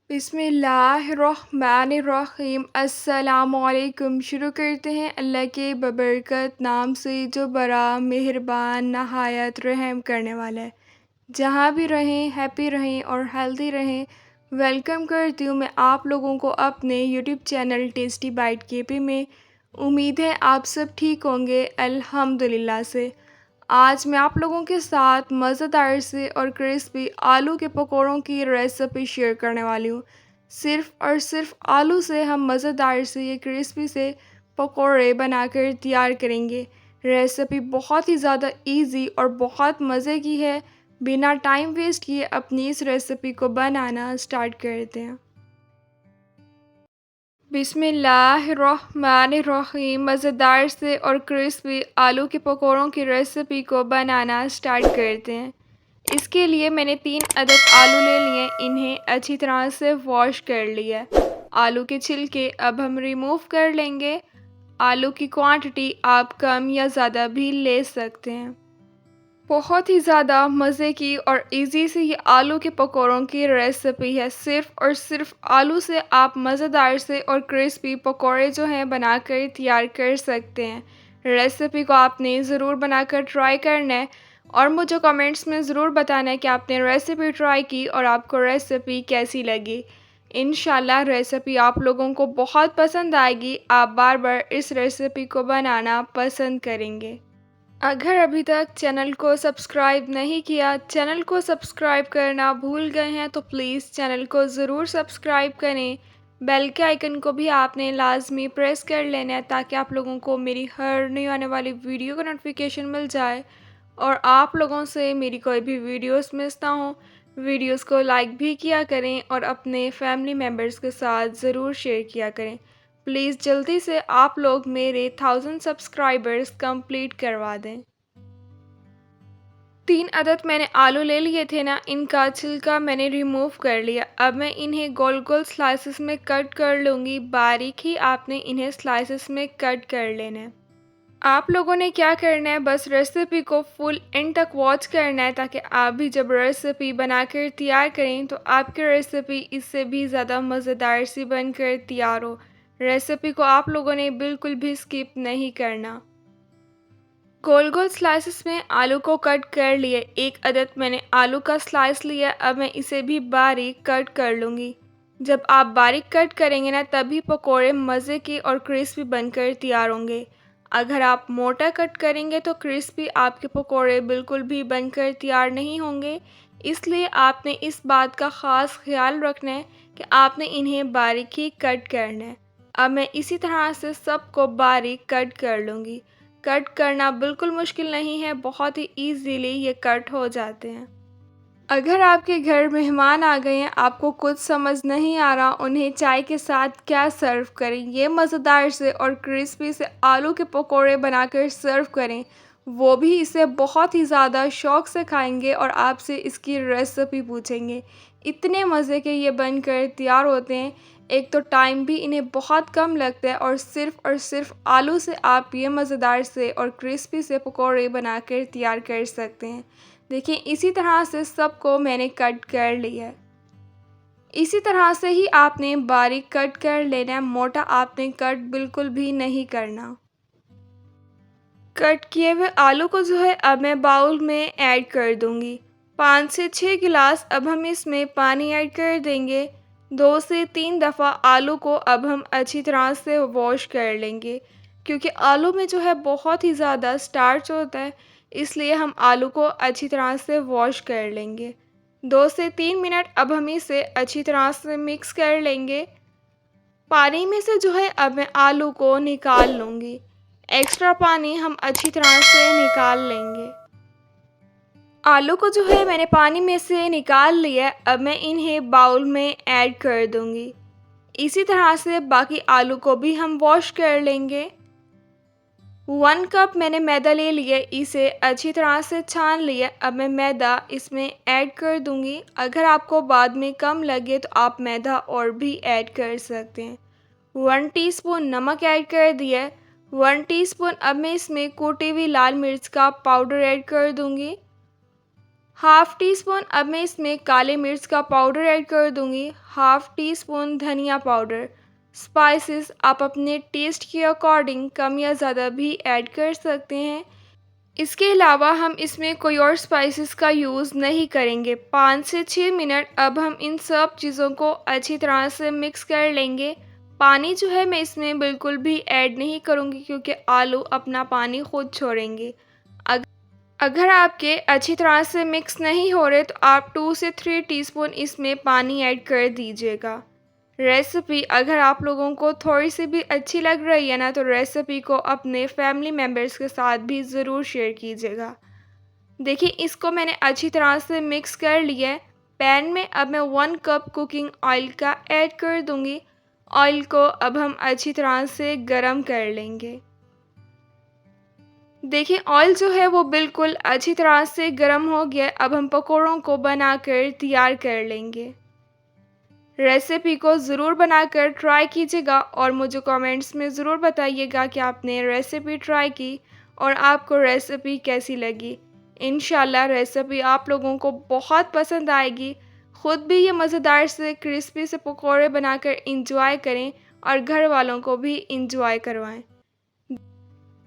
बिस्मिल्लाहिर्रहमानिर्रहीम अस्सलामुअलैकुम। शुरू करते हैं अल्लाह के बबरकत नाम से जो बड़ा मेहरबान नहायत रहम करने वाला है। जहाँ भी रहें हैप्पी रहें और हेल्दी रहें। वेलकम करती हूँ मैं आप लोगों को अपने YouTube channel tasty bite KP में। उम्मीद है आप सब ठीक होंगे अल्हम्दुलिल्लाह से। आज मैं आप लोगों के साथ मज़ेदार से और क्रिस्पी आलू के पकौड़ों की रेसिपी शेयर करने वाली हूँ। सिर्फ़ और सिर्फ आलू से हम मज़ेदार से ये क्रिस्पी से पकौड़े बनाकर तैयार करेंगे। रेसिपी बहुत ही ज़्यादा इजी और बहुत मज़े की है। बिना टाइम वेस्ट किए अपनी इस रेसिपी को बनाना स्टार्ट करते हैं। बिस्मिल्लाहिर्रहमानिर्रहीम। मज़ेदार से और क्रिस्पी आलू के पकौड़ों की रेसिपी को बनाना स्टार्ट करते हैं। इसके लिए मैंने 3 अदद आलू ले लिए। इन्हें अच्छी तरह से वॉश कर लिया। आलू के छिलके अब हम रिमूव कर लेंगे। आलू की क्वांटिटी आप कम या ज़्यादा भी ले सकते हैं। बहुत ही ज़्यादा मज़े की और इजी सी ये आलू के पकौड़ों की रेसिपी है। सिर्फ़ और सिर्फ आलू से आप मज़ेदार से और क्रिस्पी पकौड़े जो हैं बनाकर तैयार कर सकते हैं। रेसिपी को आपने ज़रूर बनाकर ट्राई करना है और मुझे कमेंट्स में ज़रूर बताना है कि आपने रेसिपी ट्राई की और आपको रेसिपी कैसी लगी। इंशाल्लाह रेसिपी आप लोगों को बहुत पसंद आएगी। आप बार बार इस रेसिपी को बनाना पसंद करेंगे। अगर अभी तक चैनल को सब्सक्राइब नहीं किया, चैनल को सब्सक्राइब करना भूल गए हैं तो प्लीज़ चैनल को ज़रूर सब्सक्राइब करें। बेल के आइकन को भी आपने लाजमी प्रेस कर लेना है ताकि आप लोगों को मेरी हर नई आने वाली वीडियो का नोटिफिकेशन मिल जाए और आप लोगों से मेरी कोई भी वीडियोस मिस ना हो। वीडियोस को लाइक भी किया करें और अपने फैमिली मेम्बर्स के साथ ज़रूर शेयर किया करें। प्लीज़ जल्दी से आप लोग मेरे 1000 सब्सक्राइबर्स कंप्लीट करवा दें। 3 अदद मैंने आलू ले लिए थे ना, इनका छिलका मैंने रिमूव कर लिया। अब मैं इन्हें गोल गोल स्लाइसेस में कट कर लूँगी। बारीक ही आपने इन्हें स्लाइसेस में कट कर लेना है। आप लोगों ने क्या करना है, बस रेसिपी को फुल एंड तक वॉच करना है ताकि आप भी जब रेसिपी बनाकर तैयार करें तो आपकी रेसिपी इससे भी ज़्यादा मज़ेदार सी बनकर तैयार हो। रेसिपी को आप लोगों ने बिल्कुल भी स्किप नहीं करना। गोल गोल स्लाइसेस में आलू को कट कर लिए। 1 अदद मैंने आलू का स्लाइस लिया। अब मैं इसे भी बारीक कट कर लूँगी। जब आप बारीक कट करेंगे ना तभी पकोड़े मज़े के और क्रिस्पी बनकर तैयार होंगे। अगर आप मोटा कट करेंगे तो क्रिस्पी आपके पकोड़े बिल्कुल भी बनकर तैयार नहीं होंगे। इसलिए आपने इस बात का ख़ास ख्याल रखना है कि आपने इन्हें बारीक ही कट करना है। अब मैं इसी तरह से सबको बारीक कट कर लूँगी। कट करना बिल्कुल मुश्किल नहीं है, बहुत ही ईज़िली ये कट हो जाते हैं। अगर आपके घर मेहमान आ गए हैं, आपको कुछ समझ नहीं आ रहा उन्हें चाय के साथ क्या सर्व करें, ये मज़ेदार से और क्रिस्पी से आलू के पकोड़े बनाकर सर्व करें। वो भी इसे बहुत ही ज़्यादा शौक़ से खाएंगे और आपसे इसकी रेसिपी पूछेंगे। इतने मज़े के ये बनकर तैयार होते हैं। एक तो टाइम भी इन्हें बहुत कम लगता है और सिर्फ आलू से आप ये मज़ेदार से और क्रिस्पी से पकोड़े बनाकर तैयार कर सकते हैं। देखिए इसी तरह से सबको मैंने कट कर लिया है। इसी तरह से ही आपने बारीक कट कर लेना है, मोटा आपने कट बिल्कुल भी नहीं करना। कट किए हुए आलू को जो है अब मैं बाउल में ऐड कर दूंगी। 5 से 6 गिलास अब हम इसमें पानी ऐड कर देंगे। 2 से 3 दफ़ा आलू को अब हम अच्छी तरह से वॉश कर लेंगे क्योंकि आलू में जो है बहुत ही ज़्यादा स्टार्च होता है, इसलिए हम आलू को अच्छी तरह से वॉश कर लेंगे। 2 से 3 मिनट अब हम इसे अच्छी तरह से मिक्स कर लेंगे। पानी में से जो है अब मैं आलू को निकाल लूँगी। एक्स्ट्रा पानी हम अच्छी तरह से निकाल लेंगे। आलू को जो है मैंने पानी में से निकाल लिया। अब मैं इन्हें बाउल में ऐड कर दूँगी। इसी तरह से बाकी आलू को भी हम वॉश कर लेंगे। 1 कप मैंने मैदा ले लिया, इसे अच्छी तरह से छान लिया। अब मैं मैदा इसमें ऐड कर दूँगी। अगर आपको बाद में कम लगे तो आप मैदा और भी ऐड कर सकते हैं। 1 टीस्पून नमक ऐड कर दिया। 1 टीस्पून अब मैं इसमें कूटी हुई लाल मिर्च का पाउडर ऐड कर दूँगी। हाफ़ टी स्पून अब मैं इसमें काले मिर्च का पाउडर ऐड कर दूँगी, हाफ़ टी स्पून धनिया पाउडर। स्पाइसेस आप अपने टेस्ट के अकॉर्डिंग कम या ज़्यादा भी ऐड कर सकते हैं। इसके अलावा हम इसमें कोई और स्पाइसेस का यूज़ नहीं करेंगे। 5 से 6 मिनट अब हम इन सब चीज़ों को अच्छी तरह से मिक्स कर लेंगे। पानी जो है मैं इसमें बिल्कुल भी ऐड नहीं करूँगी क्योंकि आलू अपना पानी खुद छोड़ेंगे। अग अगर आपके अच्छी तरह से मिक्स नहीं हो रहे तो आप 2 से 3 टीस्पून इसमें पानी ऐड कर दीजिएगा। रेसिपी अगर आप लोगों को थोड़ी-सी भी अच्छी लग रही है ना, तो रेसिपी को अपने फैमिली मेम्बर्स के साथ भी ज़रूर शेयर कीजिएगा। देखिए इसको मैंने अच्छी तरह से मिक्स कर लिया है। पैन में अब मैं 1 कप कुकिंग ऑयल का ऐड कर दूँगी। ऑयल को अब हम अच्छी तरह से गरम कर लेंगे। देखिए ऑयल जो है वो बिल्कुल अच्छी तरह से गरम हो गया है। अब हम पकौड़ों को बनाकर तैयार कर लेंगे। रेसिपी को ज़रूर बनाकर ट्राई कीजिएगा और मुझे कमेंट्स में ज़रूर बताइएगा कि आपने रेसिपी ट्राई की और आपको रेसिपी कैसी लगी। इंशाल्लाह रेसिपी आप लोगों को बहुत पसंद आएगी। ख़ुद भी ये मज़ेदार से क्रिस्पी से पकौड़े बनाकर इंजॉय करें और घर वालों को भी इंजॉय करवाएं।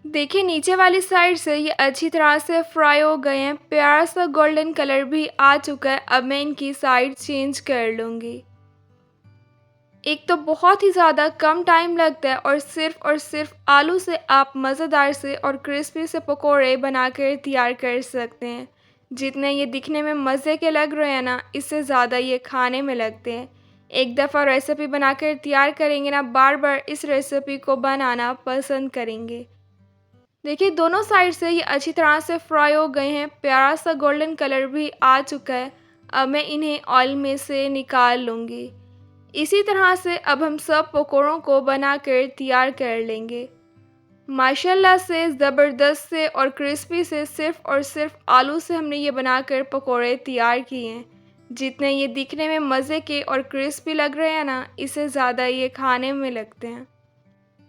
देखिए नीचे वाली साइड से ये अच्छी तरह से फ्राई हो गए हैं। प्यारा सा गोल्डन कलर भी आ चुका है। अब मैं इनकी साइड चेंज कर लूँगी। एक तो बहुत ही ज़्यादा कम टाइम लगता है और सिर्फ आलू से आप मज़ेदार से और क्रिस्पी से पकोड़े बनाकर तैयार कर सकते हैं। जितने ये दिखने में मज़े के लग रहे हैं ना, इससे ज़्यादा ये खाने में लगते हैं। एक दफ़ा रेसिपी बनाकर तैयार करेंगे ना, बार बार इस रेसिपी को बनाना पसंद करेंगे। देखिए दोनों साइड से ये अच्छी तरह से फ्राई हो गए हैं। प्यारा सा गोल्डन कलर भी आ चुका है। अब मैं इन्हें ऑयल में से निकाल लूँगी। इसी तरह से अब हम सब पकौड़ों को बनाकर तैयार कर लेंगे। माशाल्लाह से ज़बरदस्त से और क्रिस्पी से सिर्फ आलू से हमने ये बनाकर पकौड़े तैयार किए हैं। जितने ये दिखने में मज़े के और क्रिस्पी लग रहे हैं ना, इससे ज़्यादा ये खाने में लगते हैं।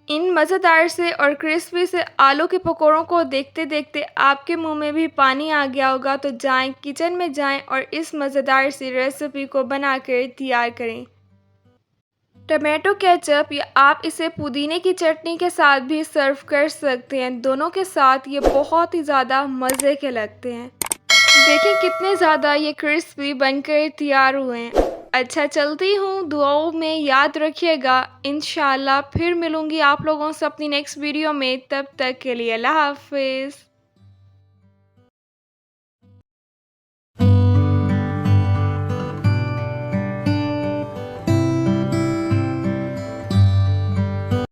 इन मज़ेदार से और क्रिस्पी से आलू के पकौड़ों को देखते देखते आपके मुंह में भी पानी आ गया होगा। तो जाएं किचन में जाएं और इस मज़ेदार सी रेसिपी को बनाकर तैयार करें। टमाटो केचप या आप इसे पुदीने की चटनी के साथ भी सर्व कर सकते हैं। दोनों के साथ ये बहुत ही ज़्यादा मज़े के लगते हैं। देखिए कितने ज़्यादा ये क्रिस्पी बनकर तैयार हुए हैं। अच्छा चलती हूँ, दुआओं में याद रखिएगा। इंशाल्लाह फिर मिलूँगी आप लोगों से अपनी नेक्स्ट वीडियो में। तब तक के लिए अल्लाह हाफ़िज़।